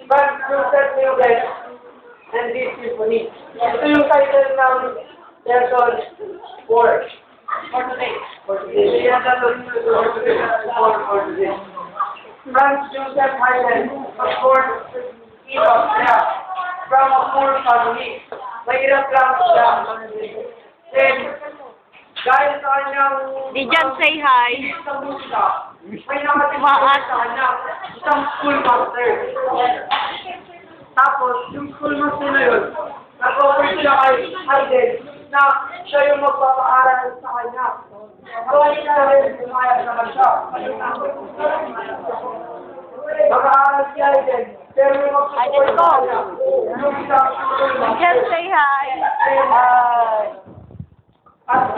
Franz Joseph Miguel and this symphony. Ito yung title ng lesson 4. For today. Franz Joseph Haydn was born in Austria from a poor family. Mahirap lang siya. Then, dahil sa kanyang Dijan, say hi. sa musika, may nakatiwaan sa kanya isang schoolmaster. Tapos, yung schoolmaster na yun, nag-offer siya kay Haydn na siya yung magpapaaral sa kanya. Kawali na rin, pumayag naman siya. Mag-aaral si Haydn, pero yung Haydn ko. yung isang Dijan, say hi. At